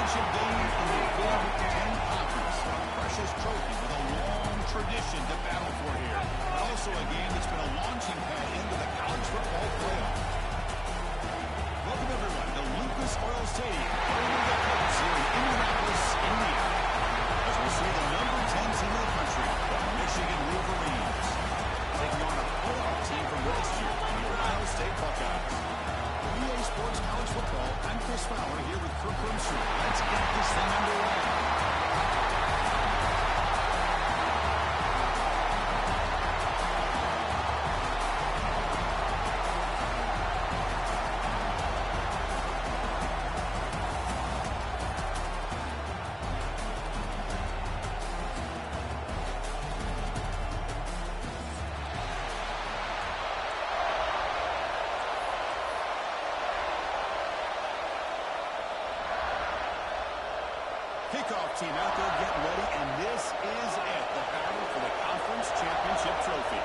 championship game in the Big Ten Conference. A precious trophy with a long tradition to battle for here. But also a game that's been a launching pad into the college football playoff. Welcome, everyone, to Lucas Oil Stadium, home of the Colts here in Indianapolis, Indiana. As we see the number 10 team in the country, the Michigan Wolverines, taking on a playoff team from last year, the Ohio State Buckeyes. EA Sports College Football, I'm Chris Fowler here with Kirk Herbstreit. Let's get this thing underway. Kickoff team out there getting ready, and this is it, the battle for the conference championship trophy.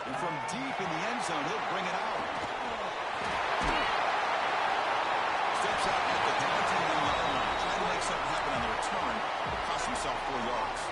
And from deep in the end zone, he'll bring it out. Steps out at the 19-yard line, trying to make something happen on the return, but cost himself 4 yards.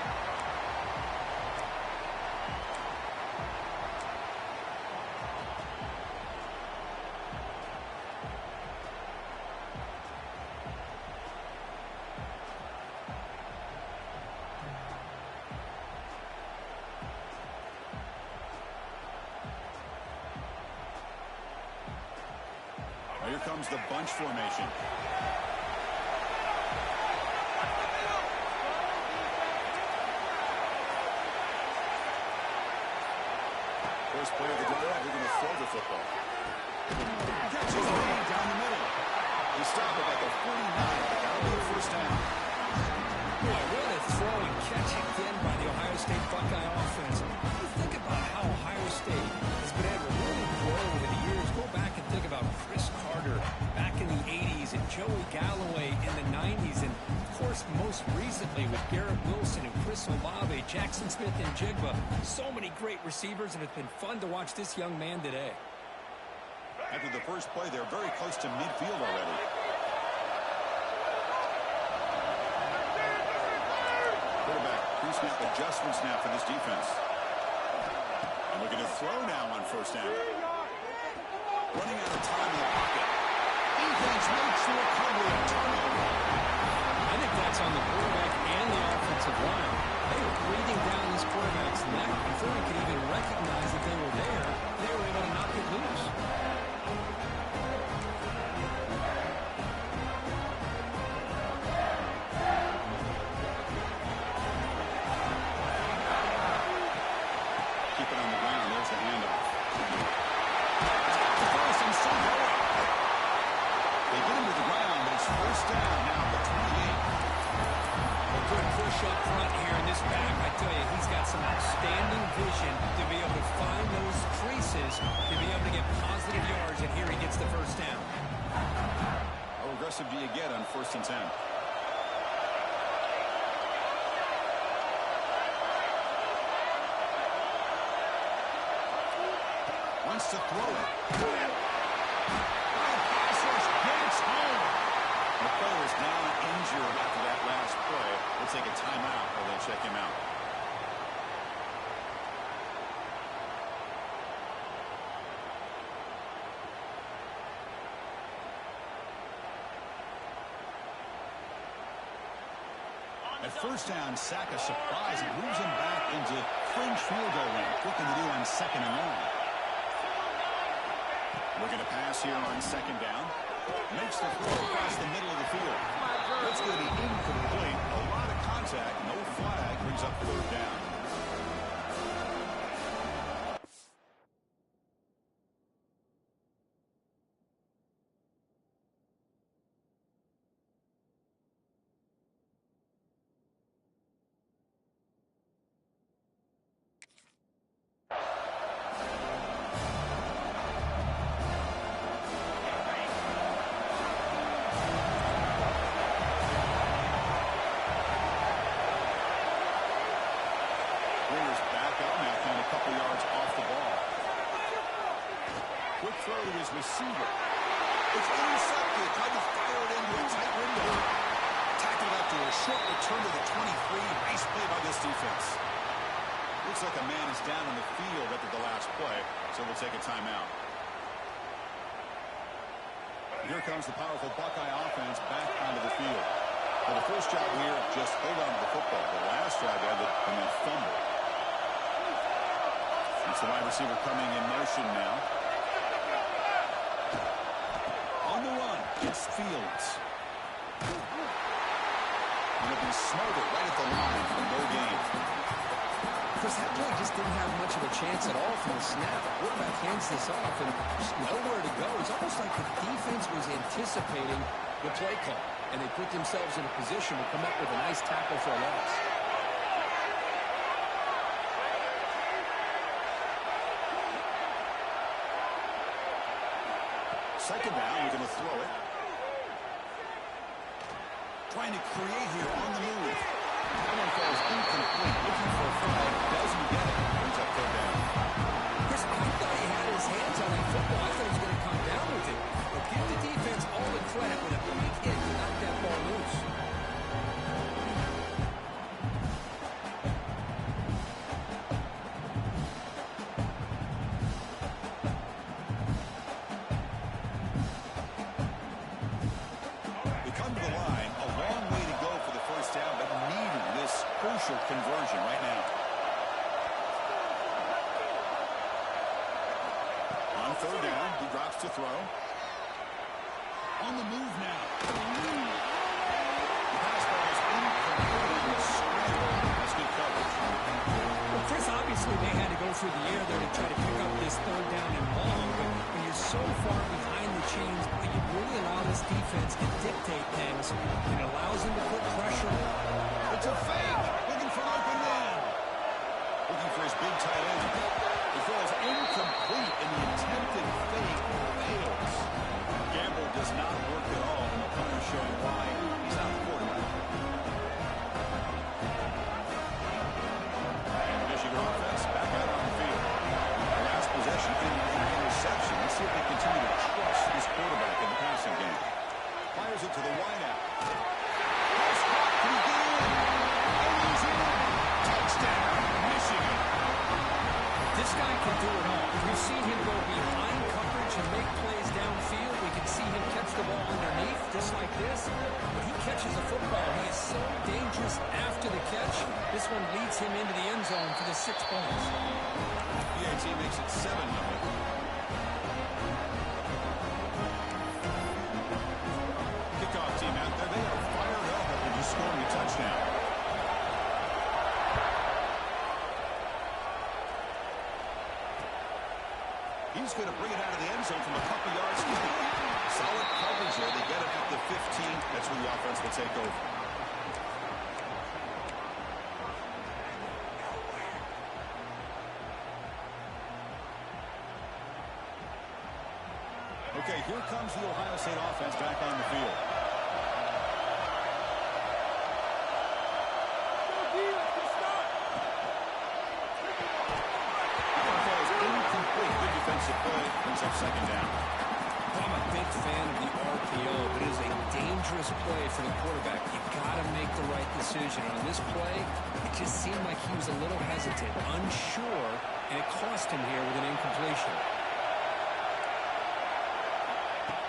Here comes the bunch formation. First play of the drive, they're going to throw the football. Catches way down the middle. They stop it at the 49. That'll be the first down. Boy, what a throw and catch again by the Ohio State Buckeye offense. You think about how Ohio State has been able to really grow over the years. Go back and think about Chris Carter back in the 80s and Joey Galloway in the 90s. And, of course, most recently with Garrett Wilson and Chris Olave, Jackson Smith and Jigba. So many great receivers, and it's been fun to watch this young man today. After the first play, they're very close to midfield already. Quarterback, pre-snap adjustments now for this defense. And looking to throw now on first down. Running out of time in the pocket. Defense makes the recovery and turnover. I think that's on the quarterback and the offensive line. They were breathing down this quarterback's neck before he could even recognize that they were there. They were able to knock it loose. Keep it on the ground. There's the handoff. First and still going. They get him to the ground, but it's first down now at the 28. A good push up front here in this back. I tell you, he's got some outstanding vision to be able to find those creases, to be able to get positive yards, and here he gets the first down. How aggressive do you get on first and 10? Wants to throw it. Pass rush gets home. The player is now injured after that last play. They'll take a timeout while they check him out. At first down, sack a surprise and moves him back into fringe field goal range. Looking to do on second and long. Looking to pass here on second down. Makes the throw across the middle of the field. That's going to be incomplete. A lot of contact. No flag. Brings up third down. his receiver. It's intercepted. Tried to fire it into a tight window. Tackled after a short return to the 23. Nice play by this defense. Looks like a man is down in the field after the last play, so we'll take a timeout. Here comes the powerful Buckeye offense back onto the field. For the first job here, just hold on to the football. The last drive ended in a fumble. It's the wide receiver coming in motion now. On the run, it's Fields. And it'll be smothered right at the line for no gain. Chris, that play just didn't have much of a chance at all from the snap. The quarterback hands this off and just nowhere to go. It's almost like the defense was anticipating the play call, and they put themselves in a position to come up with a nice tackle for a loss. Second down, we're going to throw it. Trying to create here on the move. That one falls incomplete. Looking for a flag. Doesn't get it. Brings up third down. Chris, I thought he had his hands on that football. I thought he was going to come down with it. But give the defense all the credit with a big hit to knock that ball loose. They come to the line. A long way to go for the first down, but needing this crucial conversion right now. On third down, he drops to throw. On the move now. The pass ball is incomplete. That's good coverage. Well, Chris, obviously they had to go through the air there to try to pick up this third down and long, but when you're so far behind the chains, you really allow this defense to dictate things. It allows them to put pressure. It's a fake. Looking for an open man. Looking for his big tight end. It falls incomplete, and the attempted fake fails. Gamble does not work at all, and the punter showing why he's out the quarterback. Michigan offense back out on the field. Their last possession ended in an interception. Let's see if they continue to trust this quarterback in the passing game. Fires it to the wideout. Pass caught. Can he get in? And he's in. Touchdown, Michigan. This guy can do it all. We've seen him go behind coverage and make plays downfield. We can see him catch the ball underneath, just like this. When he catches a football, he is so dangerous after the catch. This one leads him into the end zone for the 6 points. PAT makes it 7-0. Kickoff team out there. They are fired up after just scoring a touchdown. He's going to bring it out of the end zone from a couple yards deep. Solid coverage there. They get it at the 15. That's where the offense will take over. Okay, here comes the Ohio State offense back on the field. Defensive play brings up second down. I'm a big fan of the RPO, but it is a dangerous play for the quarterback. You got to make the right decision. On this play, it just seemed like he was a little hesitant, unsure, and it cost him here with an incompletion.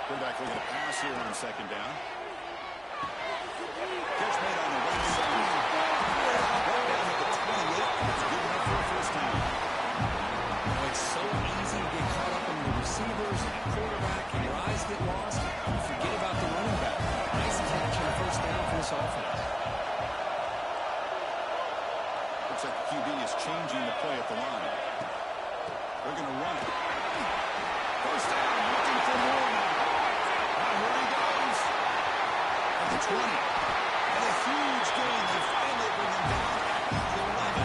Quarterback looking to pass here on second down. Catch made on the right side. Right down at the 28. It's good enough for a first down. It's so easy to get caught up in the receivers and the quarterback, and your eyes get lost. You forget about the running back. Nice catch and a first down for this offense. Looks like the QB is changing the play at the line. They're going to run it. First down, looking for more now. Now here he goes. At the 20. And a huge gain. They finally bring him down at the 11.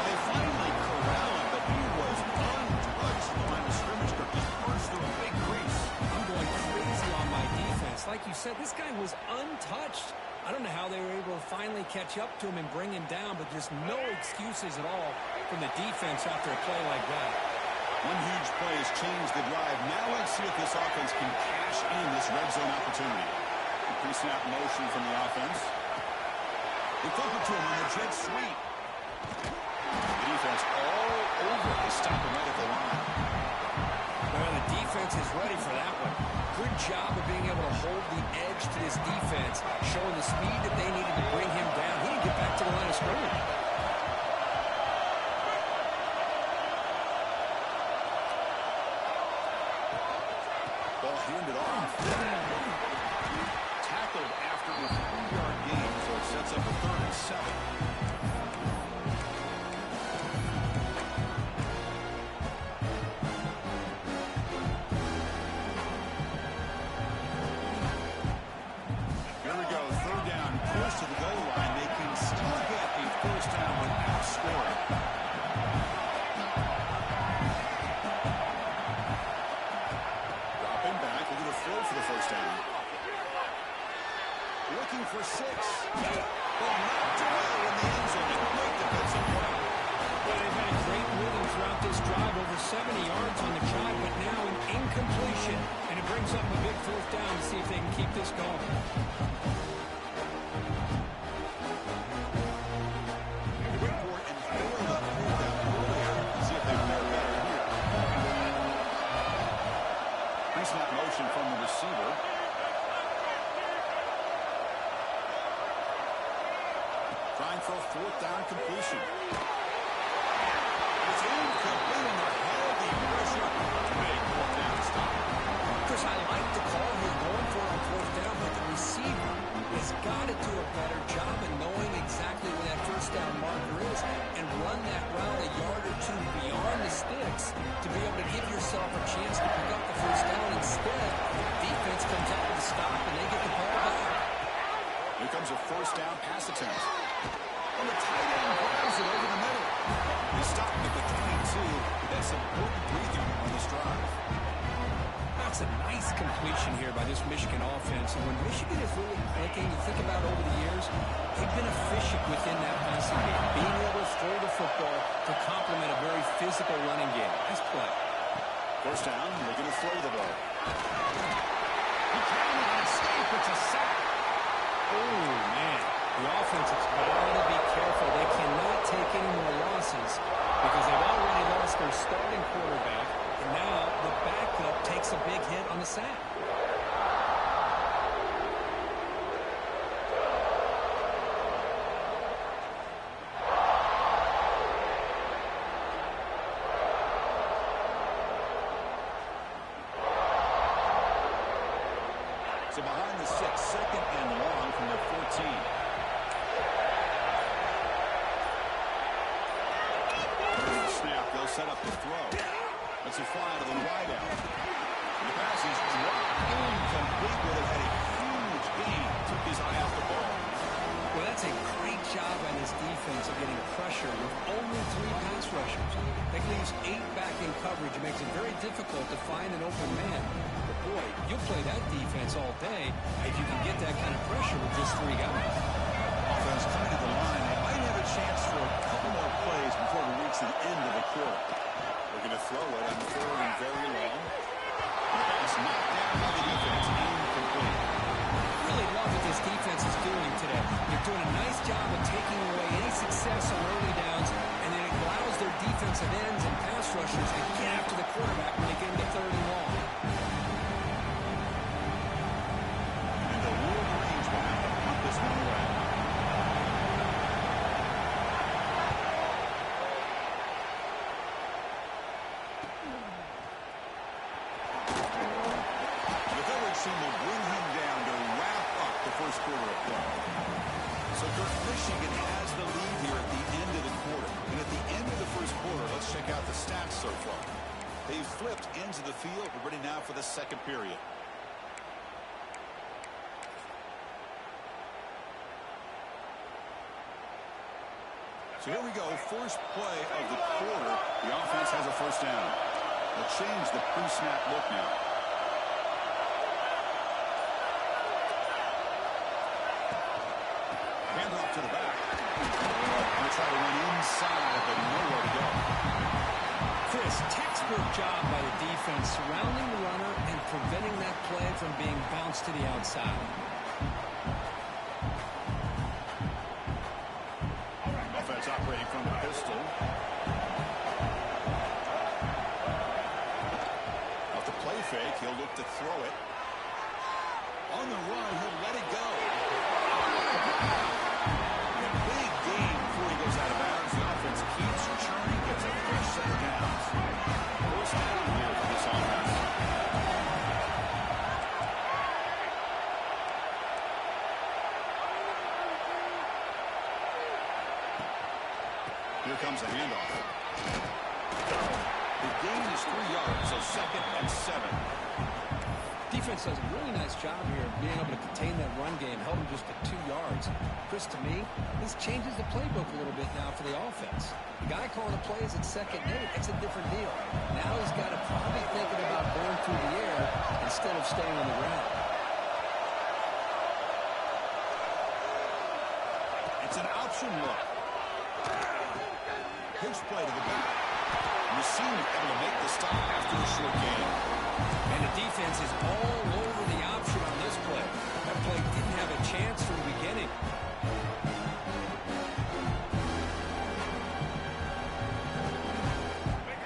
They finally corral him, but he was untouched at the line of scrimmage. He burst through a big crease. I'm going crazy on my defense. Like you said, this guy was untouched. I don't know how they were able to finally catch up to him and bring him down, but just no excuses at all from the defense after a play like that. One huge play has changed the drive. Now let's see if this offense can cash in this red zone opportunity. Pre-snap motion from the offense. They flip it to him on the jet sweep. The defense all over. They stop him right at the line. Well, the defense is ready for that one. Good job of being able to hold the edge to this defense, showing the speed that they needed to bring him down. He didn't get back to the line of scrimmage. Ball handed off. Tackled after a 3-yard gain, so it sets up a 3rd and 7. To the goal line, they can still get a first down without scoring. Dropping back, looking to throw for the first down. Looking for 6. Well, knocked away in the end zone. A great defensive play. Well, they've had a great rhythm throughout this drive, over 70 yards on the drive, but now an incompletion, and it brings up a big fourth down to see if they can keep this going. Snap motion from the receiver. Trying for a 4th down completion. It's incomplete on the heavy pressure. Big 4th down stop. Chris, I like the call here going for it on 4th down, but the receiver has got to do a better job of knowing exactly where that first down marker is and run that route a yard or 2 beyond the sticks to be able to give yourself a chance to pick up the first down. Instead, defense comes up with a stop and they get the ball back. Here comes a first down pass attempt. And the tight end grabs it over the middle. He stopped at the 22. That's some good breathing on this drive. That's a nice completion here by this Michigan offense. And when Michigan is really clicking, you think about over the years, they've been efficient within that passing game, being able to throw the football to complement a very physical running game. Nice play. First down, they're going to throw the ball. He can't escape. It's a sack. Oh, man. The offense has got to be careful. They cannot take any more losses because they've already lost their starting quarterback. And now the backup takes a big hit on the sack. So behind the 6, 2nd and long from their 14. Snap, they'll set up the throw. That's a fly to the wideout. The pass is dropped incomplete, but it had a huge gain. Took his eye off the ball. Well, that's a great job by this defense of getting pressure with only 3 pass rushers. That leaves 8 back in coverage. It makes it very difficult to find an open man. But boy, you'll play that defense all day if you can get that kind of pressure with just 3 guys. Offense coming to the line. They might have a chance for a couple more plays before we reach the end of the quarter. We're going to throw it on 3rd and very long. The pass knocked down by the defense. Incomplete. Really love what this defense is doing today. They're doing a nice job of taking away any success on early downs, and then it allows their defensive ends and pass rushers to get after the quarterback when they get into 3rd and long. And the Wolverines will have to put this one away. The coverage team will bring him down to wrap up the first quarter of play. So, Kirk, Michigan has the lead here at the end of the quarter. And at the end of the first quarter, let's check out the stats so far. They've flipped into the field. We're ready now for the second period. So here we go. First play of the quarter. The offense has a first down. We'll change the pre-snap look now. Handoff to the back. Going to try to run inside, but nowhere to go. Chris, text expert job by the defense surrounding the runner and preventing that play from being bounced to the outside. Offense operating from the pistol. Off the play fake, he'll look to throw it. On the run, he'll let it go. A big gain before he goes out of bounds. The offense keeps churning, gets a fresh set of downs. First down here for this offense. Here comes a handoff. The gain is 3 yards, so 2nd and 7. Defense does a really nice job here of being able to contain that run game, held him just at 2 yards. Chris, to me, this changes the playbook a little bit now for the offense. The guy calling the plays at 2nd and 8, it's a different deal. Now he's got to probably thinking about going through the air instead of staying on the ground. It's an option look. Pitch play to the back. Racine able to make the stop after a short gain. And the defense is all over the option on this play. That play didn't have a chance from the beginning.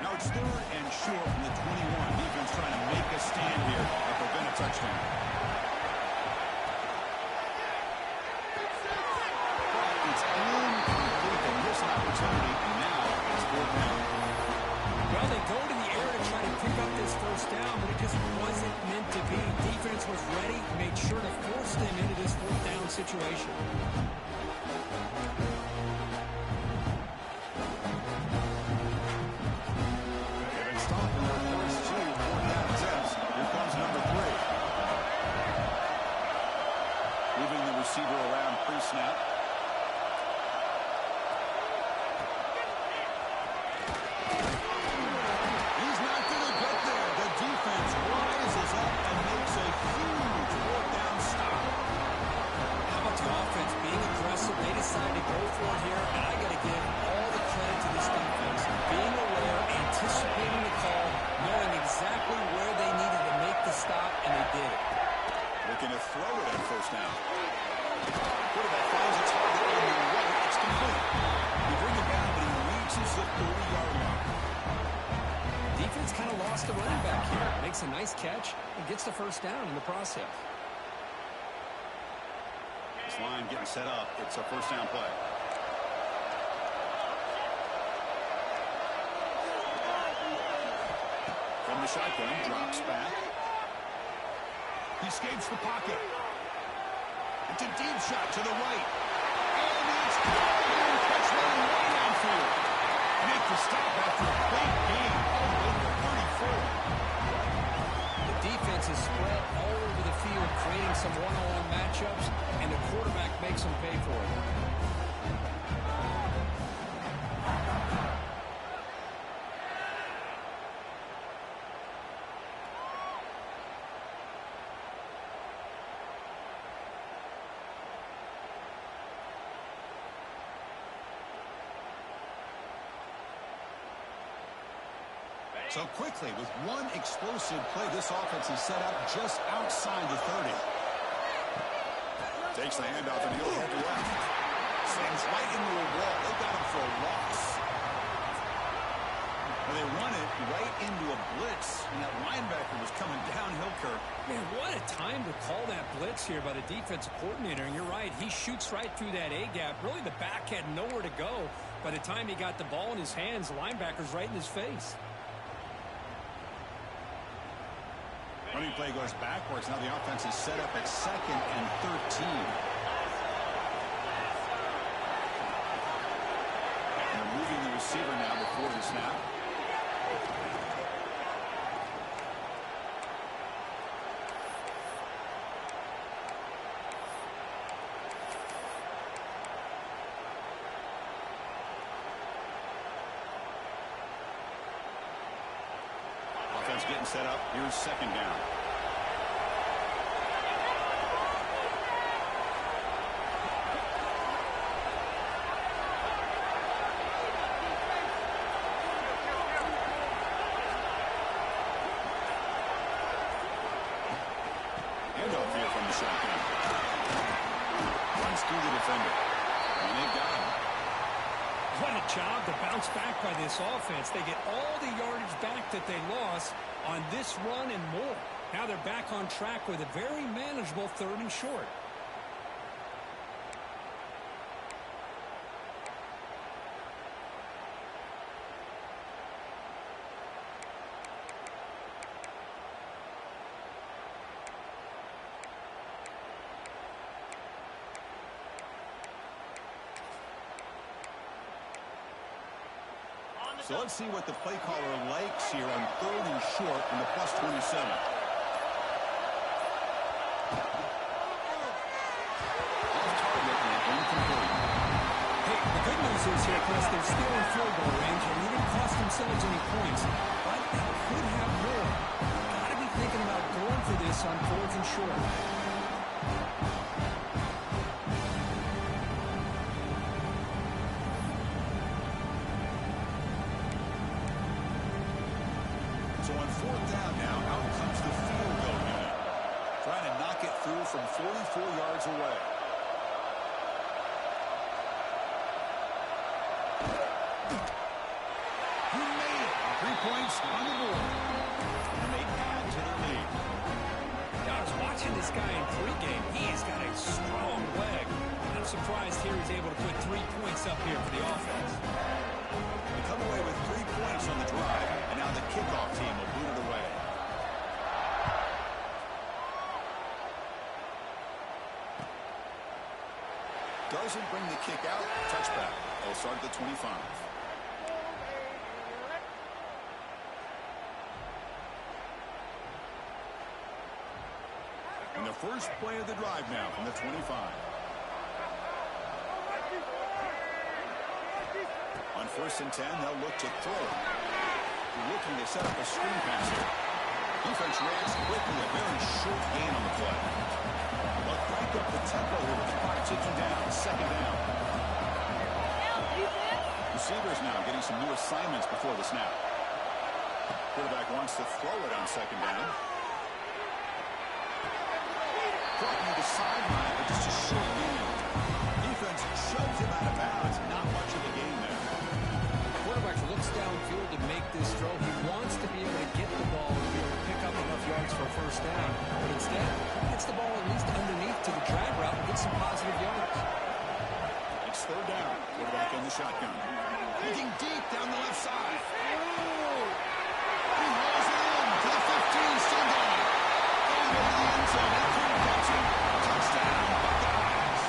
Now it's 3rd and short from the 21. Defense trying to make a stand here and prevent a touchdown. It's incomplete. They miss an opportunity, and now it's 4th down. Well, they go to the air to try to pick up this first down, but it just wasn't meant to be. Defense was ready, made sure to force them into this 4th down situation. They've been stopping their first 2 4th down attempts. Here comes number 3. Moving the receiver around pre-snap. Looking to throw it on first down. Quarterback finds a target on the right. It's complete. They bring it down, but he reaches the 30-yard line. Defense kind of lost the running back here. Makes a nice catch and gets the first down in the process. This line getting set up. It's a first down play. From the shotgun, drops back. He escapes the pocket. It's a deep shot to the right. And it's caught. Catch one way downfield. Make the stop after a big gain all the way to the 34. The defense is spread all over the field, creating some one-on-one matchups, and the quarterback makes them pay for it. So quickly, with one explosive play, this offense is set up just outside the 30. Takes the handoff and he'll head left. Slams right into a wall. They got him for a loss. Well, they run it right into a blitz, and that linebacker was coming downhill, Kirk. Man, what a time to call that blitz here by the defensive coordinator. And you're right, he shoots right through that A-gap. Really, the back had nowhere to go. By the time he got the ball in his hands, the linebacker's right in his face. Running play goes backwards. Now the offense is set up at 2nd and 13. And they're moving the receiver now before the snap. Offense getting set up. Here's 2nd down. shotgun. Runs through the defender. And they've got him. What a job to bounce back by this offense. They get all the yardage back that they lost on this run and more. Now they're back on track with a very manageable 3rd and short. So let's see what the play caller likes here on 3rd and short in the plus 27. Off target and incomplete. Hey, the good news is here, Chris, they're still in field goal range and they didn't cost themselves any points. But they could have more. Got to be thinking about going for this on 4th and short. So on 4th down now, out comes the field goal unit. Trying to knock it through from 44 yards away. He made it. 3 points on the board. And they add to their lead. I was watching this guy in pregame. He's got a strong leg. I'm surprised here he's able to put 3 points up here for the offense. They come away with 3 points on the drive, and now the kickoff team will boot it away. Doesn't bring the kick out. Touchback. They'll start at the 25. And the first play of the drive now from the 25. On 1st and 10, they'll look to throw. Looking to set up a screen pass here. Defense reacts quickly, a very short gain on the play. But crank up the tempo here with the clock ticking down. 2nd down. Receivers now getting some new assignments before the snap. Quarterback wants to throw it on 2nd down. Caught near the sideline, but just a short gain. Defense shoves him out of bounds. Not much of a gain there. Quarterback looks downfield to make this throw. He wants to be able to get the ball and be able to pick up enough yards for a 1st down. But instead, he gets the ball at least underneath to the drag route and gets some positive yards. It's 3rd down. Quarterback in the shotgun. Looking deep down the left side. He hauls it in to the 15. Still going. Going over the end zone. They couldn't catch him. Touchdown, Buckeyes.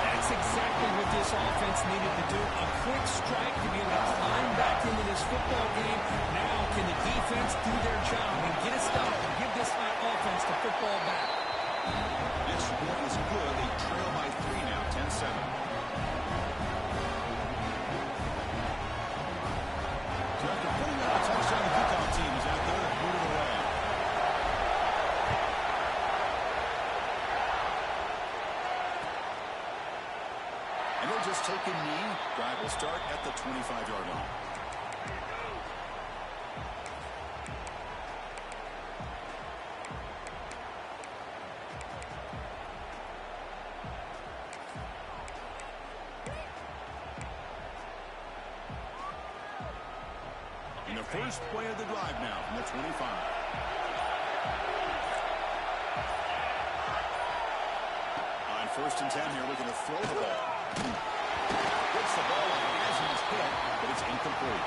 That's exactly what this offense needed to do. A quick strike to be able to climb back into this football game. Now can the defense do their job and get a stop and give this offense the football back? This score is good. They trail by 3 now, 10-7. So after putting up a touchdown, the kickoff team is out there and moving away. And they'll just take a knee. Drive will start at the 25-yard line. And the first play of the drive now from the 25. On 1st and 10 here, looking to throw the ball. Gets the ball as he's hit, but it's incomplete.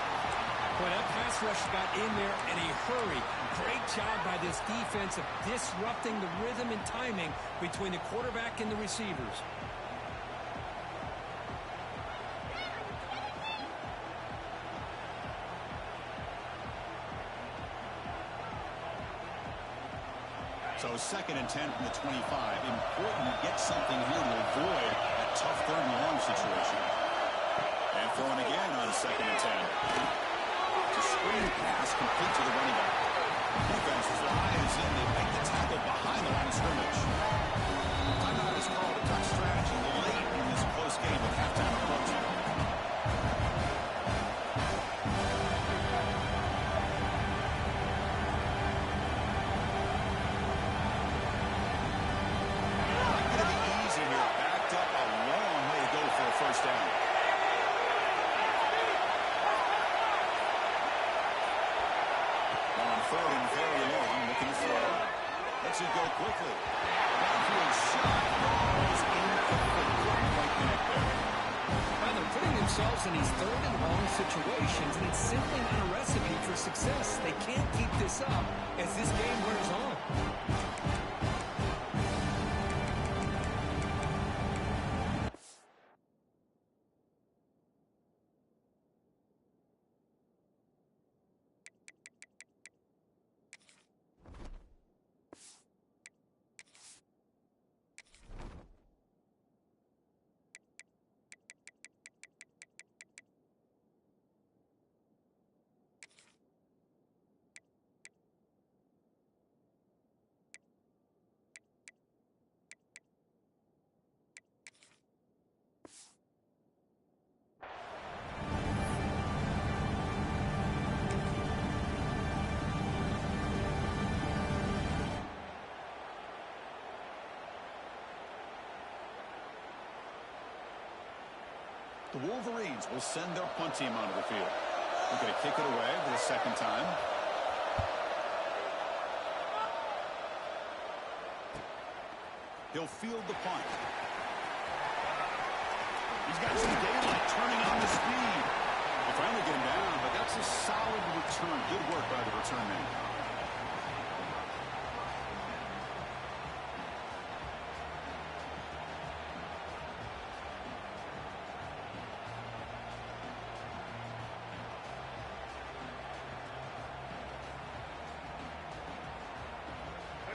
Boy, that pass rush got in there in a hurry. Great job by this defense of disrupting the rhythm and timing between the quarterback and the receivers. So 2nd and 10 from the 25. Important to get something here to avoid that tough 3rd and long situation. And throwing again on 2nd and 10. It's a screen pass complete to the running back. Defense flies in. They make the tackle behind the line of scrimmage. Timeout is called. A tough strategy late in this close game with halftime approaching. lets it go quickly. Downfield shot goes incomplete. Right back there. Well, they're putting themselves in these third and long situations, and it's simply not a recipe for success. They can't keep this up as this game wears on. The Wolverines will send their punt team onto the field. They're going to kick it away for the second time. He'll field the punt. He's got some daylight turning on the speed. They finally get him down, but that's a solid return. Good work by the return man.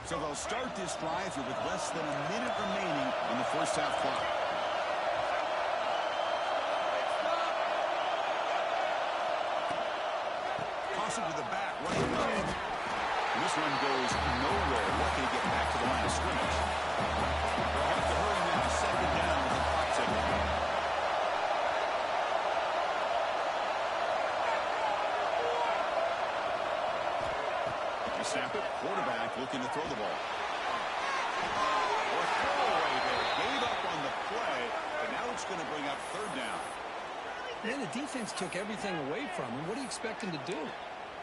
So they'll start this drive here with less than a minute remaining in the first half clock. Toss it to the back, right away. And this one goes nowhere. Lucky to get back to the line of scrimmage. They'll have to hurry now. Second down with the clock ticking. Snap it, quarterback looking to throw the ball. Or throwaway there, gave up on the play, but now it's going to bring up third down. Man, the defense took everything away from him. What do you expect him to do?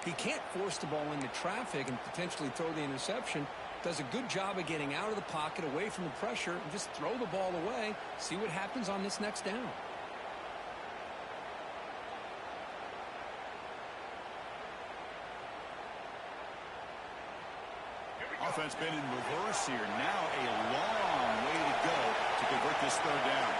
He can't force the ball into traffic and potentially throw the interception. Does a good job of getting out of the pocket, away from the pressure, and just throw the ball away. See what happens on this next down. Offense been in reverse here. Now a long way to go to convert this third down.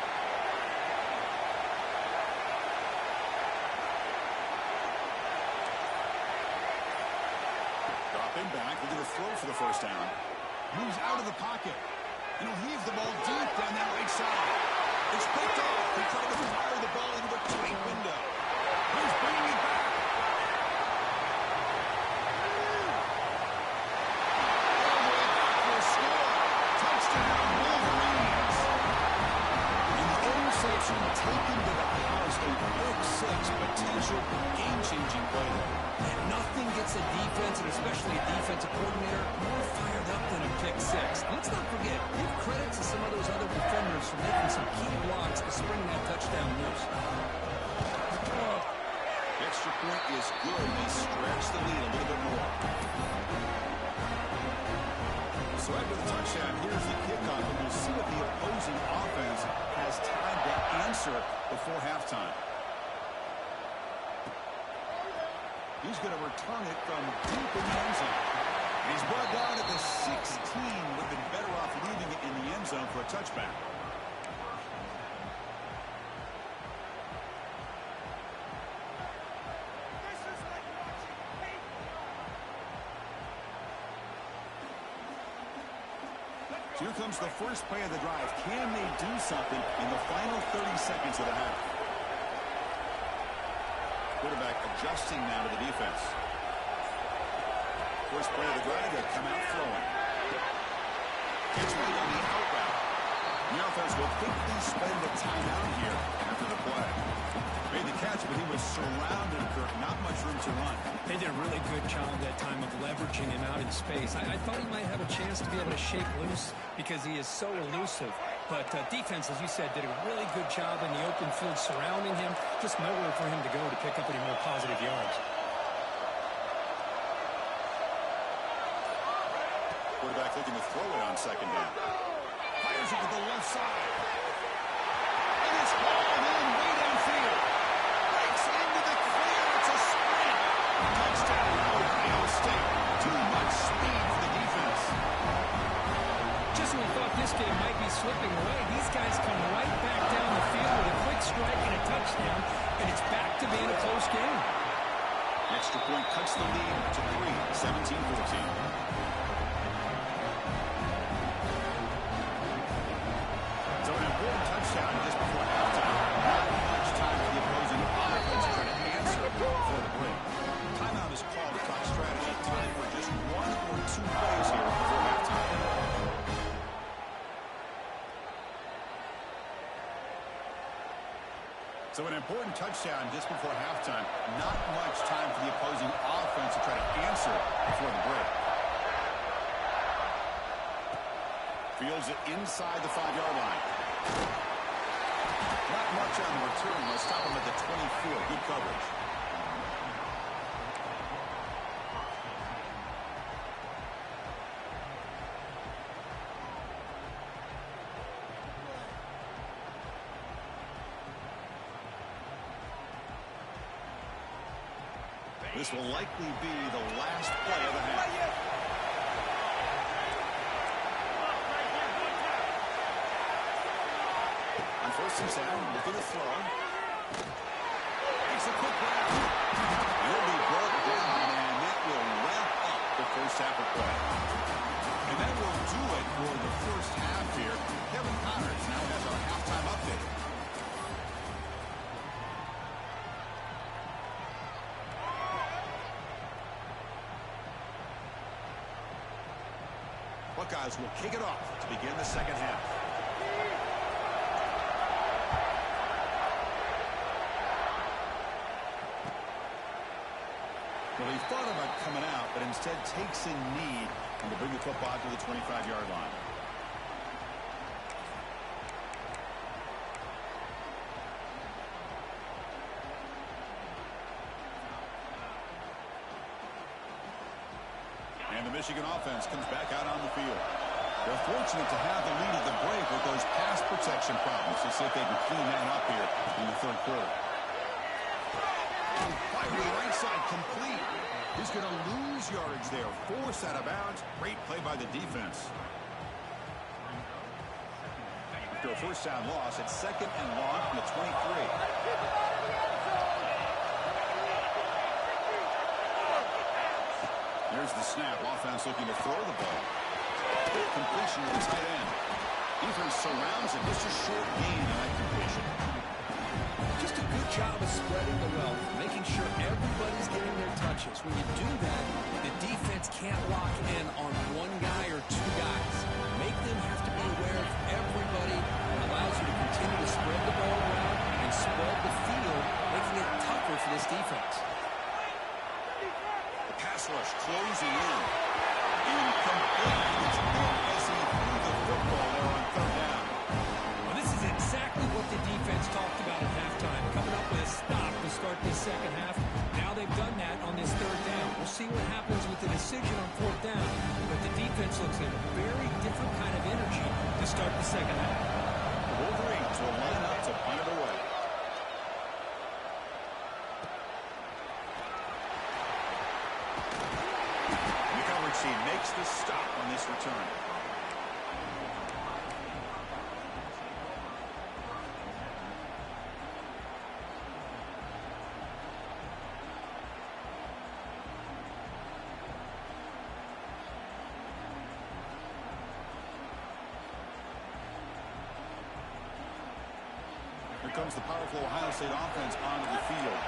Dropping back, looking to throw for the first down. Moves out of the pocket. And he'll heave the ball deep down that right side. It's picked off. He tried to fire the ball into the tight window. He's bringing it back. Taken to the house, a pick six, potential game-changing play there. And nothing gets a defense, and especially a defensive coordinator, more fired up than a pick six. Let's not forget, give credit to some of those other defenders for making some key blocks to spring that touchdown loose. Extra point is good. They stretch the lead a little bit more. So after the touchdown, here's the kickoff, and we'll see what the opposing offense has time to answer before halftime. He's going to return it from deep in the end zone. He's brought down at the 16. Would have been better off leaving it in the end zone for a touchback. Here comes the first play of the drive. Can they do something in the final 30 seconds of the half? Quarterback adjusting now to the defense. First play of the drive, they come out throwing. Catch right on the out route. The offense will quickly spend a timeout here after the play. Made the catch, but he was surrounded, Kirk. Not much room to run. They did a really good job that time of leveraging him out in space. I thought he might have a chance to be able to shake loose because he is so elusive. But defense, as you said, did a really good job in the open field surrounding him. Just nowhere for him to go to pick up any more positive yards. Quarterback looking to throw it on second down. Fires it to the left side. And it's hauled in way downfield. Breaks into the clear. It's a sprint. Touchdown, Ohio State. Too much speed for the defense. Just when we thought this game might be slipping away, these guys come right back down the field with a quick strike and a touchdown, and it's back to being a close game. Extra point cuts the lead to 3, 17-14. So an important touchdown just before halftime. Not much time for the opposing offense to try to answer before the break. Timeout is called to talk strategy. Time for just 1 or 2 plays here before halftime. So an important touchdown just before halftime. Not much time for the opposing offense to try to answer before the break. Fields it inside the 5-yard line. Not much on the return. They'll stop him at the 24. Good coverage. This will likely be the last play of the half. On 1st and 10, looking to throw. Makes a quick grab. He'll be brought down, and that will wrap up the first half of play. And that will do it for the first half here. Kevin Connors now has our halftime update. Buckeyes will kick it off to begin the second half. Well, he thought about coming out, but instead takes a knee and to bring the football to the 25-yard line. And the Michigan offense comes back out on the field. They're fortunate to have the lead at the break with those pass protection problems. Let's see if they can clean that up here in the third quarter. Fire to the right side, complete. He's going to lose yardage there. Forced out of bounds. Great play by the defense. After a first down loss, it's 2nd and long from the 23. Here's the snap. Offense looking to throw the ball. Completion to the tight end. Defense surrounds it. Just a short gain on that completion. Just a good job of spreading the wealth, making sure everybody's getting their touches. When you do that, the defense can't lock in on one guy or 2 guys. Make them have to be aware of everybody. It allows you to continue to spread the ball around and spread the field, making it tougher for this defense. Pass rush closing in. Incomplete. It's good as he threw the football there on 3rd down. Well, this is exactly what the defense talked about at halftime, coming up with a stop to start this second half. Now they've done that on this 3rd down. We'll see what happens with the decision on 4th down, but the defense looks like a very different kind of energy to start the second half. The Wolverines will line up to punt it away. He makes the stop on this return. Here comes the powerful Ohio State offense onto the field.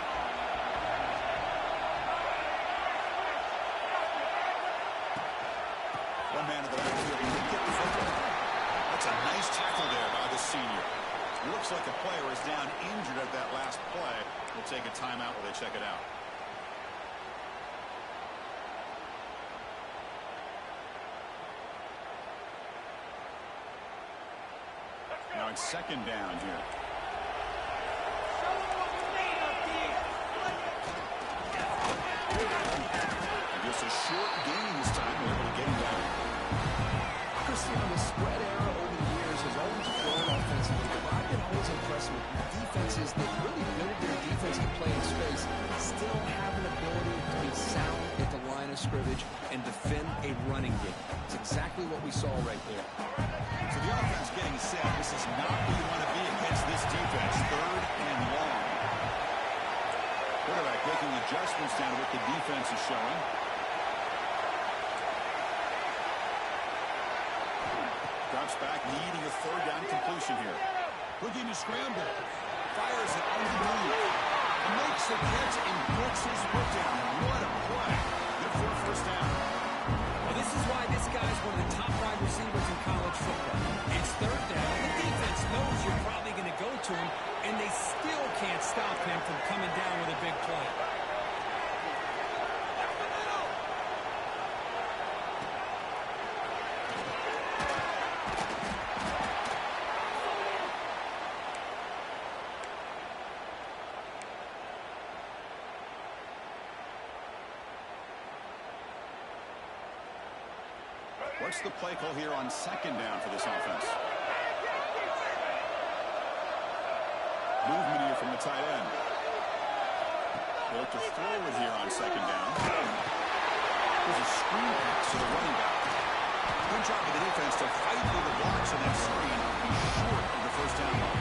One man in the backfield. He did get the football. That's a nice tackle there by the senior. Looks like the player is down injured at that last play. We'll take a timeout while they check it out. Now it's 2nd down here. Just a short gain this time. We're able to get him down. accuracy on the spread era over the years has always grown offensively. But I've been always impressed with defenses that really build their defense to play in space, still have an ability to be sound at the line of scrimmage and defend a running game. It's exactly what we saw right there. So the offense getting set. This is not where you want to be against this defense. 3rd and long. Quarterback making adjustments down to what the defense is showing. Drops back, needing a 3rd down completion here. Looking to scramble. Fires it on the move. Makes the catch and puts his foot down. What a play. Good for a 1st down. Well, this is why this guy's one of the top wide receivers in college football. It's 3rd down. The defense knows you're probably going to go to him, and they still can't stop him from coming down with a big play. What's the play call here on 2nd down for this offense? Movement here from the tight end. Built to throw it here on 2nd down. There's a screen pass to the running back. Good job of the defense to fight through the blocks on that screen. He's short of the 1st down line.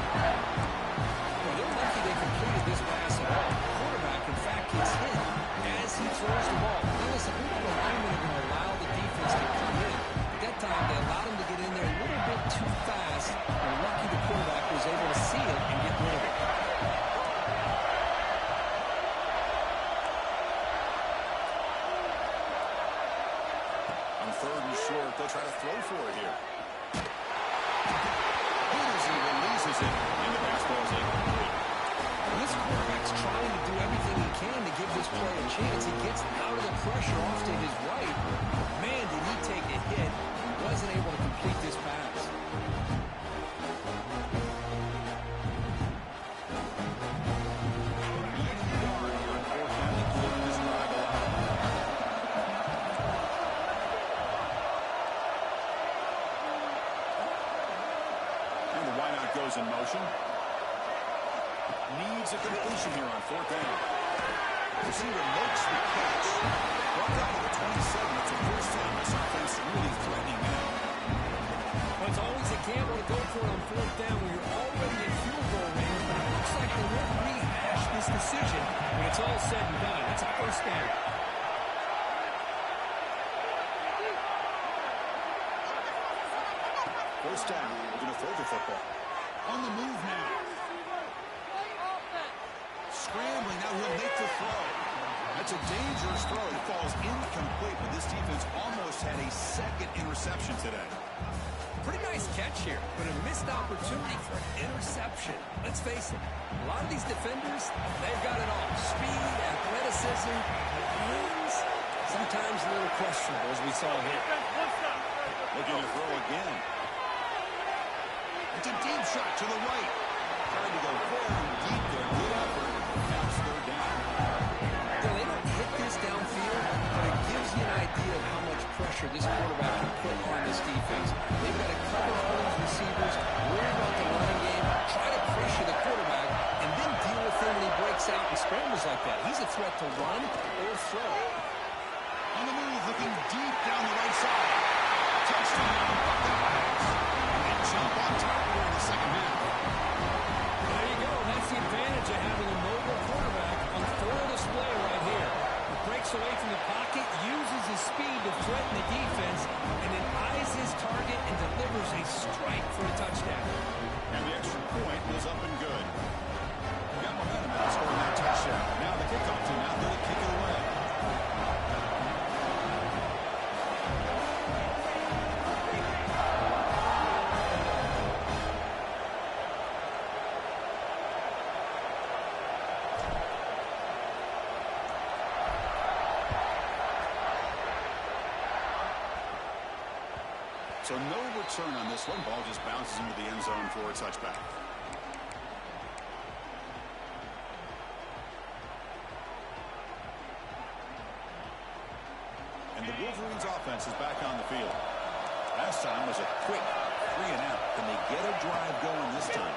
Well, they're lucky they completed this pass at all. The quarterback, in fact, gets hit as he throws the ball. Now, listen, we know the linemen are going to allow the defense to come in. That time, they allowed him to get in there a little bit too fast. They're lucky the quarterback was able to see it and get rid of it. On 3rd and short, they'll try to throw for it here. He releases it, and the pass ball is incomplete. This quarterback's trying to do everything he can to give this play a chance. He gets out of the pressure off to his right. Man, did he take a hit. Wasn't able to complete this pass. And the wideout goes in motion. Needs a completion here on 4th down. Receiver makes the catch. Brought down to the 27. It's a 1st down. This offense really threatening now. Well, it's always a gamble to go for it on 4th down when you're already in field goal range, but it looks like they won't rehash this decision when it's all said and done. It's a 1st down. First down. We're going to throw the football. On the move now. Scrambling. Now he'll make the throw. That's a dangerous throw. It falls incomplete, but this defense almost had a 2nd interception today. Pretty nice catch here, but a missed opportunity for an interception. Let's face it, a lot of these defenders, they've got it all. Speed, athleticism, wins, sometimes a little questionable, as we saw here. Looking to throw again. It's a deep shot to the right. Trying to go very deep there. Good effort. Now it's 3rd down. They don't hit this downfield, but it gives you an idea of how much pressure this quarterback can put on this defense. They've got to cover all these receivers, worry about the running game, try to pressure the quarterback, and then deal with him when he breaks out and scrambles like that. He's a threat to run or throw. On the move, looking deep down the right side. Touchdown, Buckeyes. And they jump on top here in the 2nd half. There you go. That's the advantage of having a mobile quarterback on full display right here. He breaks away from the pocket, uses his speed to threaten the defense, and then eyes his target and delivers a strike for a touchdown. And the extra point was up and good. Got momentum out, scoring that touchdown. Now the kickoff team out there to kick it away. So no return on this one. Ball just bounces into the end zone for a touchback. And the Wolverines offense is back on the field. last time was a quick 3-and-out. Can they get a drive going this time?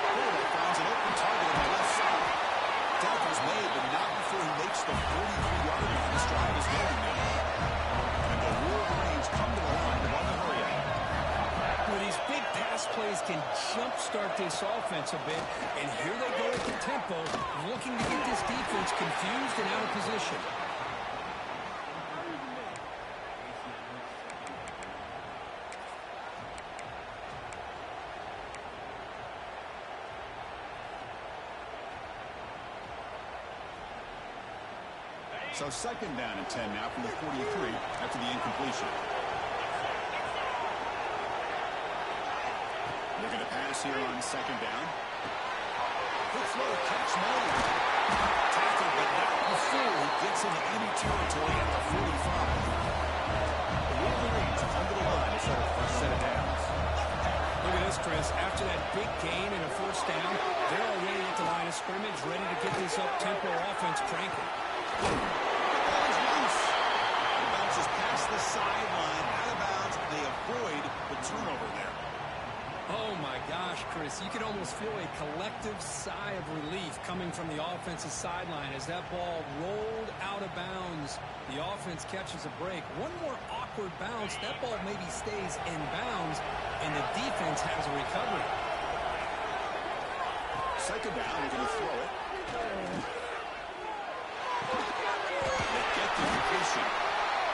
Florida finds an open target on the left side. Tackle's made, but not before he makes the 43-yard line. This drive is going now. And the Wolverines come to the line to run the hurry up. Well, these big pass plays can jumpstart this offense a bit. And here they go at the tempo, looking to get this defense confused and out of position. So second down and 10 now from the 43 after the incompletion. They're going to pass here on second down. Good throw, catch made. Tackled, but not before he gets into enemy territory at the 45. The Wolverines come to the line to set a first set of downs. Look at this, Chris. After that big gain and a first down, they're already at the line of scrimmage, ready to get this up-tempo offense cranking. Bounces past the sideline, out of bounds. They avoid the turnover there. Oh, my gosh, Chris. You can almost feel a collective sigh of relief coming from the offensive sideline as that ball rolled out of bounds. The offense catches a break. One more awkward bounce. That ball maybe stays in bounds, and the defense has a recovery. Second down, they're going to throw it. They get the completion.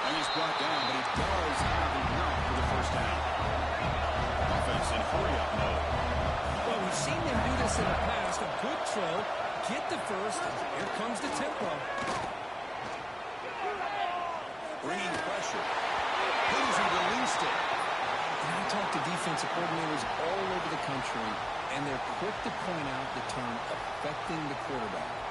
And he's brought down, but he does have enough for the first down. Offense in hurry-up mode. Well, we've seen them do this in the past. A good throw, get the first, and here comes the tempo. Bringing pressure. Hoosie released it. And I talk to defensive coordinators all over the country, and they're quick to point out the term affecting the quarterback.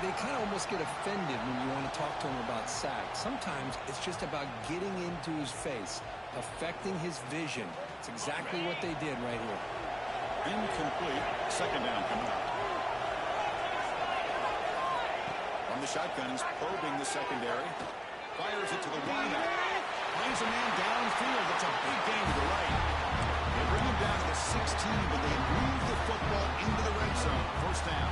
They kind of almost get offended when you want to talk to them about sacks. Sometimes it's just about getting into his face, affecting his vision. It's exactly what they did right here. Incomplete. Second down coming up. From the shotgun, he's probing the secondary. Fires it to the wideout. Finds a man downfield. That's a big gain to the right. They bring him down to the 16, but they move the football into the red zone. First down.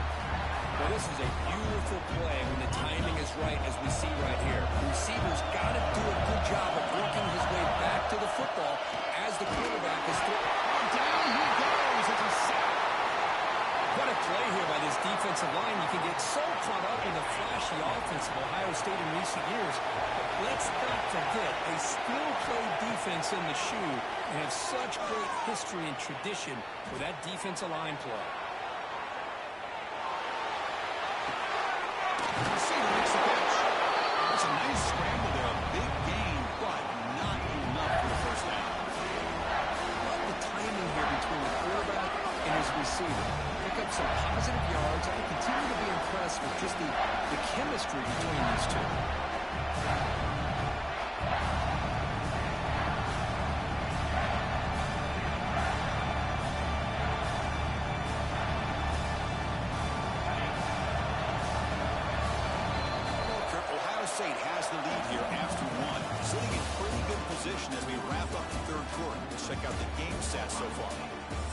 Well, this is a beautiful play when the timing is right, as we see right here. The receiver's got to do a good job of working his way back to the football as the quarterback is down he goes. It's a sack. What a play here by this defensive line. You can get so caught up in the flashy offense of Ohio State in recent years. But let's not forget, they still play defense in the shoe and have such great history and tradition with that defensive line play. Makes the catch. That's a nice scramble there. A big gain, but not enough for the first down. Love the timing here between the quarterback and his receiver. Pick up some positive yards. I continue to be impressed with just the chemistry between these two. State has the lead here after one. Sitting in pretty good position as we wrap up the third quarter. Let's check out the game stats so far.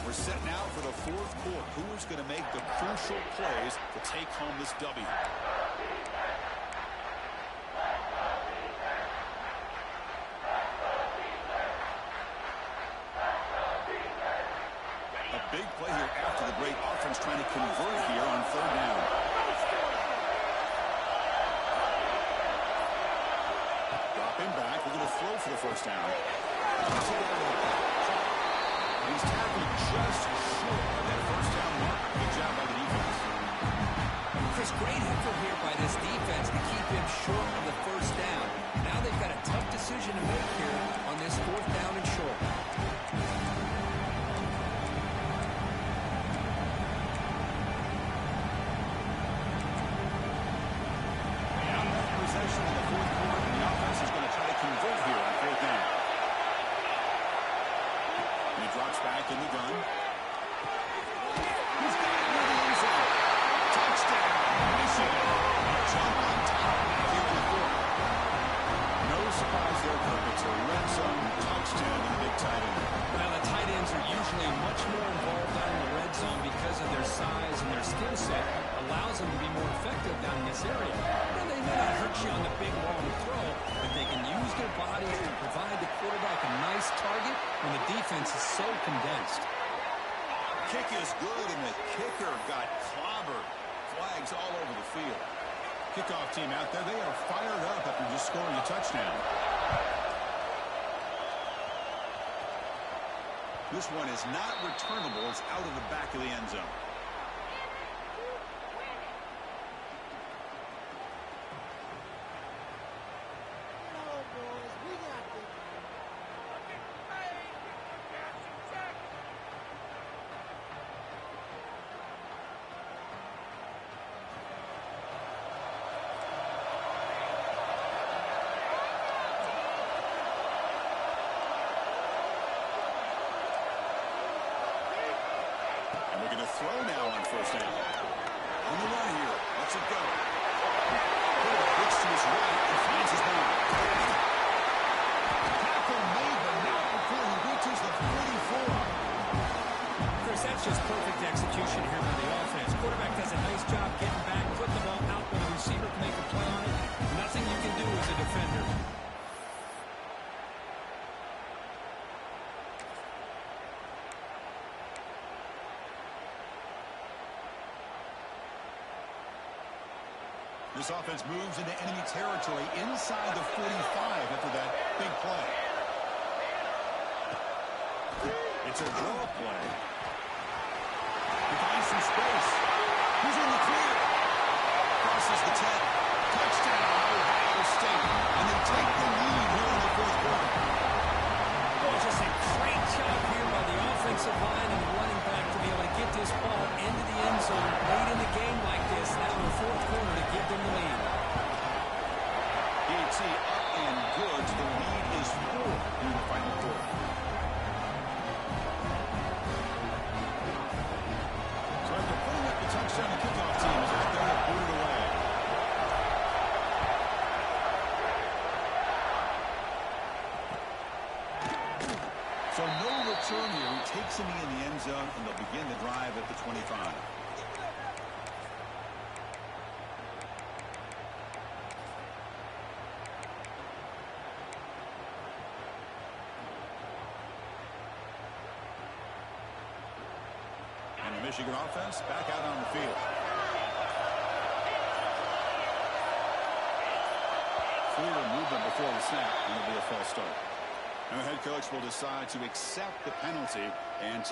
We're set now for the fourth quarter. Who is going to make the crucial plays to take home this W? A big play here after the break. Offense trying to convert here on third down. Back. We're going to throw for the first down. He's tackled just short of that first down mark. Good job by the defense. Chris, great effort here by this defense to keep him short of the first down. Now they've got a tough decision to make here on this fourth down and short. Possession in the fourth quarter, and the offense is going to try to convert here on fourth down. And he drops back in the gun. He's got it near the end zone. Touchdown, Michigan. Jump on top here in the fourth. No surprise there, Kirk. It's effective down in this area. And they may not hurt you on the big, long throw, but they can use their bodies to provide the quarterback a nice target when the defense is so condensed. Kick is good, and the kicker got clobbered. Flags all over the field. Kickoff team out there, they are fired up after just scoring a touchdown. This one is not returnable. It's out of the back of the end zone. We're going to throw now on first down. On the run here. Let's it go. Looks to his right and finds his man. Tackle made, but not before he reaches the 44. Chris, that's just perfect execution here by the offense. Quarterback does a nice job getting back, put the ball out where the receiver can make a play on it. Nothing you can do as a defender. This offense moves into enemy territory inside the 45 after that big play. It's a draw play. He finds some space. He's in the clear. Crosses the 10. Touchdown, Ohio State. And they take the lead here in the fourth quarter. Well, just a great job here by the offensive line and the running back to be able to get this ball into the end zone late in the game like this now in the fourth quarter to give them the lead. DT up and good. The lead is 4 in the final quarter. So after putting up the touchdown, the kickoff team is out there to boot it away. So no return here. He takes him in the end zone, and they'll begin the drive at the 25. And the Michigan offense back out on the field. Clear movement before the snap, and it'll be a false start. And the head coach will decide to accept the penalty and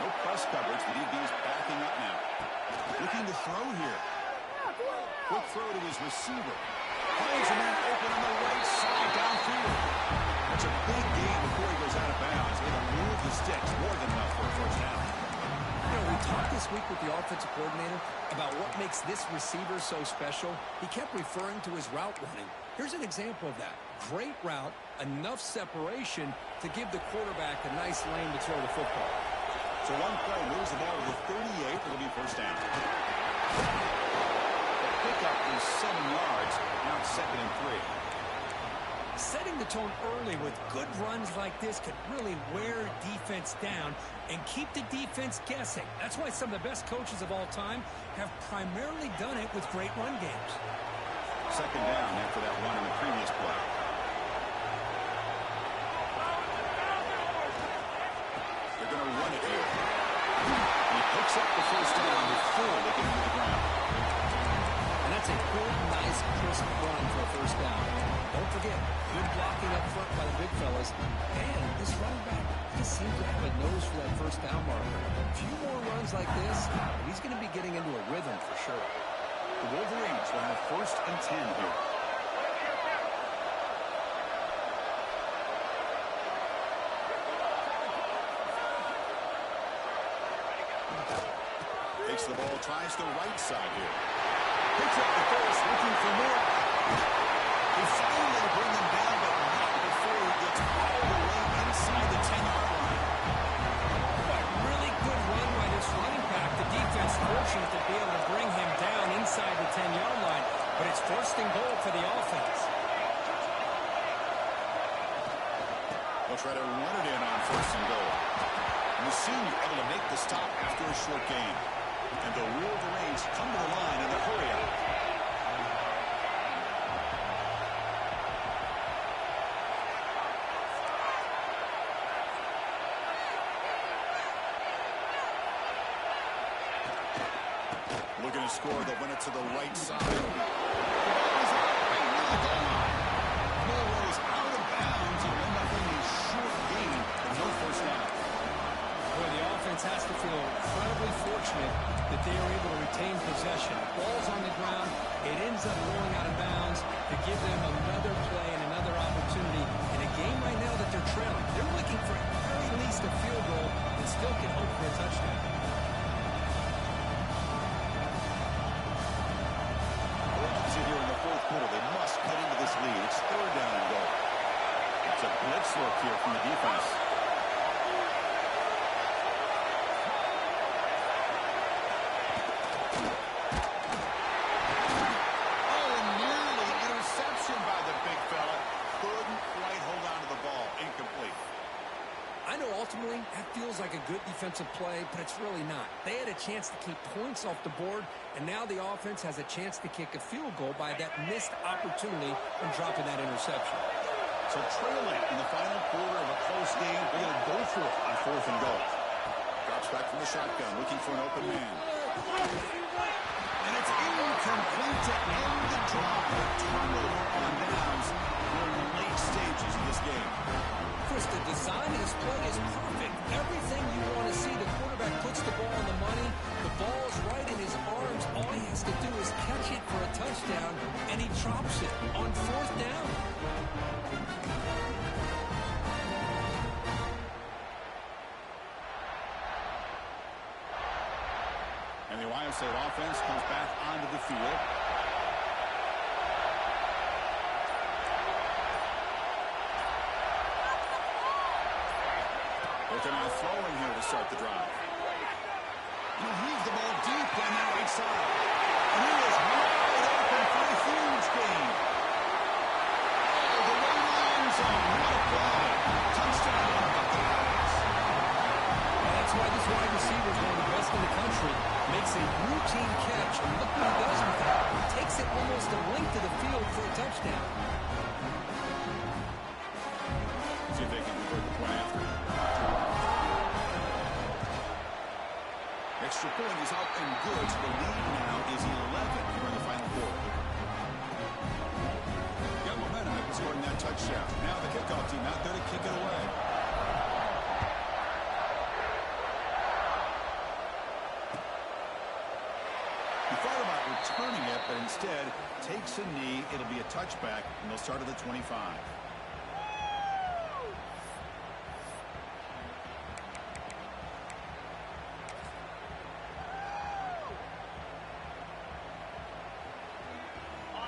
No press coverage. The DB's backing up now. Looking to throw here. Quick throw to his receiver. Finds a man open on the right side downfield. That's a big gain before he goes out of bounds. Able to move the sticks more than enough for a first down. You know, we talked this week with the offensive coordinator about what makes this receiver so special. He kept referring to his route running. Here's an example of that. Great route, enough separation to give the quarterback a nice lane to throw the football. So one play moves the ball to the 38. It'll be first down. The pickup is 7 yards. Now it's 2nd and 3. Setting the tone early with good runs like this could really wear defense down and keep the defense guessing. That's why some of the best coaches of all time have primarily done it with great run games. 2nd down after that run in the previous play. They're going to run it here. He picks up the first down before they get into the ground. And that's a good, nice, crisp run for a first down. Don't forget, good blocking up front by the big fellas. And this running back just seems to have a nose for that first down marker. A few more runs like this, and he's going to be getting into a rhythm for sure. The Wolverines will have 1st and 10 here. Takes the ball, tries the right side here. Picks up the first, looking for more. They finally bring him down, but not before he gets all the way inside the 10-yard line. Really good run by this running back. The defense fortunate to be able to bring him down inside the 10-yard line, but it's 1st and goal for the offense. They'll try to run it in on 1st and goal. And the senior able to make the stop after a short gain. And the Wolverines come to the line in the hurry up. Looking to score, they'll run it to the right side. The ball is out right near the goal line. Milrose out of bounds and end up in a short gain, but no first down. Well, the offense has to feel incredibly fortunate that they are able to retain possession. Ball's on the ground. It ends up going out of bounds to give them another play and another opportunity in a game right now that they're trailing. They're looking for at very least a field goal and still can hope for a touchdown. Here in the 4th quarter, they must cut into this lead. It's 3rd down and goal. It's a blitz look here from the defense. Oh, and nearly interception by the big fella. Couldn't quite hold on to the ball. Incomplete. I know ultimately that feels like a good defensive play, but it's really not. They had a chance to keep points off the board, and now the offense has a chance to kick a field goal by that missed opportunity from dropping that interception. So trailing in the final quarter of a close game, they're going to go for it on 4th and goal. Drops back from the shotgun, looking for an open man. And it's incomplete to end the drive. Turnover on downs. We're in the late stages of this game. Chris, the design of this play is perfect. Everything you want to see. The quarterback puts the ball on the money. The ball's right in his arms. All he has to do is catch it for a touchdown, and he drops it on 4th down. And the Ohio State offense comes back onto the field. They're now throwing here to start the drive. He leaves the ball deep down that right side. And he is wide open for a huge gain. Oh, the way to the end zone. What a play. Touchdown, Buckeyes. Well, that's why this wide receiver is one of the best in the country. Makes a routine catch, and look what he does with that. He takes it almost a length to the field for a touchdown. See if they can convert the point after. Extra point is up and good. So the lead now is 11 here in the final quarter. Got momentum after scoring that touchdown. Now the kickoff team out there to kick it away. returning it, but instead takes a knee. It'll be a touchback, and they'll start at the 25.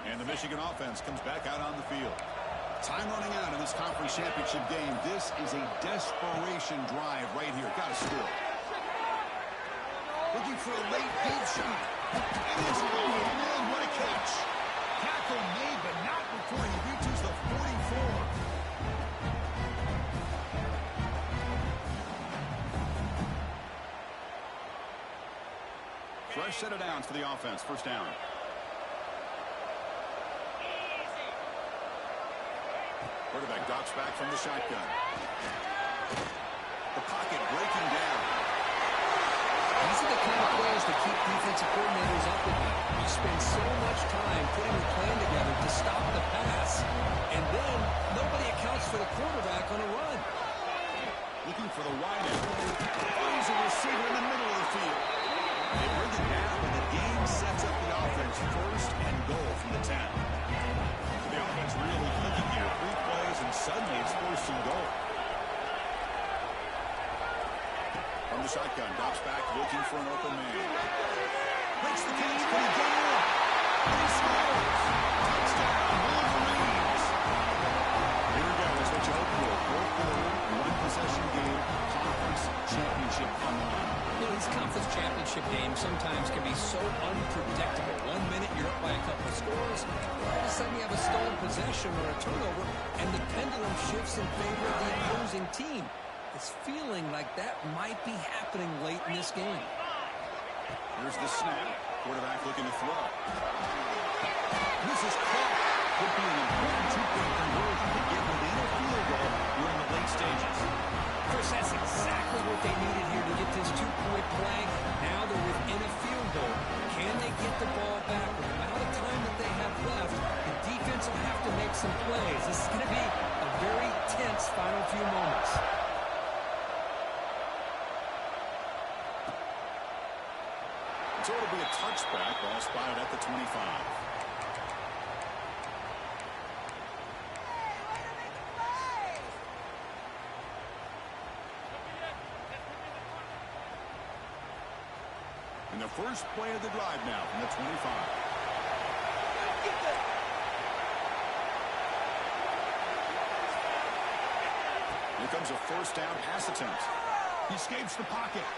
And the Michigan offense comes back out on the field. Time running out in this conference championship game. This is a desperation drive right here. Got to score. Looking for a late deep shot. It is. Oh, man, what a catch. Tackle made, but not before he reaches the 44. Fresh set of downs for the offense. First down. Quarterback drops back from the shotgun. The pocket breaking down. These are the kind of plays that keep defensive coordinators up at night. You spend so much time putting a plan together to stop the pass, and then nobody accounts for the quarterback on a run. Looking for the wide end. Finds a receiver in the middle of the field. They bring it down, and the game sets up the offense. First and goal from the 10. So the offense really clicking here. 3 plays, and suddenly it's first and goal. From the shotgun, drops back, looking for an open man. Makes the catch, can he get it? And he scores! Touchdown, Wolverines! Here we go, that's what you hope for. 4th quarter, 1-possession game, conference championship on the line. You know, these conference championship games sometimes can be so unpredictable. 1 minute you're up by a couple of scores, all of a sudden you have a stolen possession or a turnover, and the pendulum shifts in favor of the opposing team. It's feeling like that might be happening late in this game. Here's the snap. Quarterback looking to throw. This is caught. Could be an important 2-point conversion to get within a field goal during the late stages. Chris, that's exactly what they needed here to get this 2-point play. Now they're within a field goal. Can they get the ball back with the amount of time that they have left? The defense will have to make some plays. This is going to be a very tense final few moments. So it'll be a touchback, ball spotted at the 25. And the first play of the drive now from the 25. Here comes a first down pass attempt. He escapes the pocket.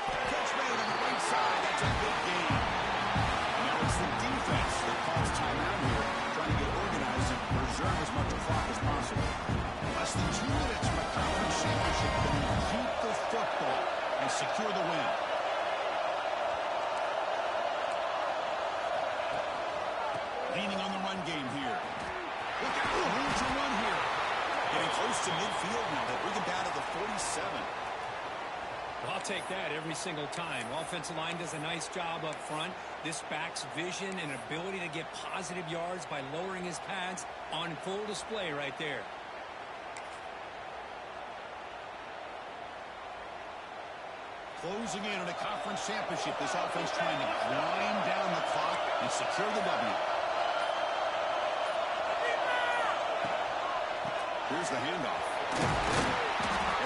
Catch made on the right side. That's a big gain. Now it's the defense that calls timeout here, trying to get organized and preserve as much clock as possible. Less than 2 minutes from a conference championship. Can they keep the football and secure the win? Leaning on the run game here. Look at the room to run here. Getting close to midfield now. They bring it down to the 47. Well, I'll take that every single time. Offensive line does a nice job up front. This back's vision and ability to get positive yards by lowering his pads on full display right there. Closing in on a conference championship. This offense trying to grind down the clock and secure the W. Here's the handoff.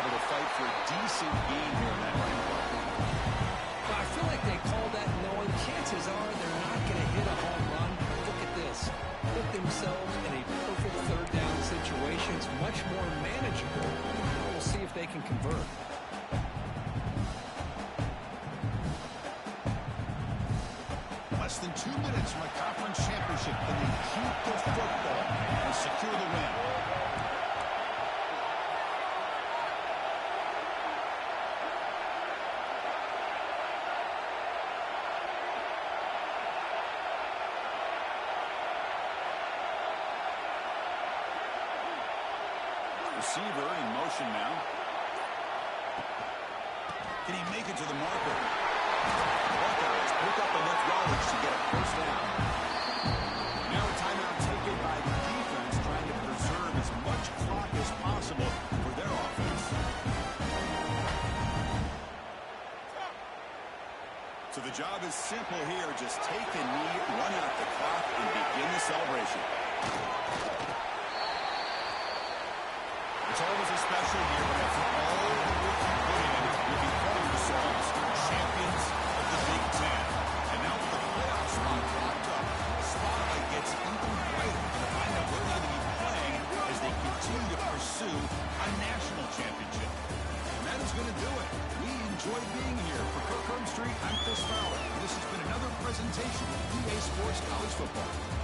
Able to fight for a decent gain here in that right block. Well, I feel like they call that knowing chances are they're not going to hit a home run. Look at this. Put themselves in a perfect third down situation. It's much more manageable. We'll see if they can convert. Less than 2 minutes from a conference championship. Can they keep the football and secure the win? Receiver in motion now. Can he make it to the marker? Buckeyes pick up enough yardage to get a first down. Now a timeout taken by the defense, trying to preserve as much clock as possible for their offense. So the job is simple here. Just take a knee, run out the clock, and begin the celebration. It's always a special year, but after all the work you put in, you can call yourselves champions of the Big Ten. And now with the playoff spot locked up, the spotlight gets even brighter to find out where they're going to be playing as they continue to pursue a national championship. And that is going to do it. We enjoyed being here. For Kirk Street, I'm Chris Fowler. And this has been another presentation of EA Sports College Football.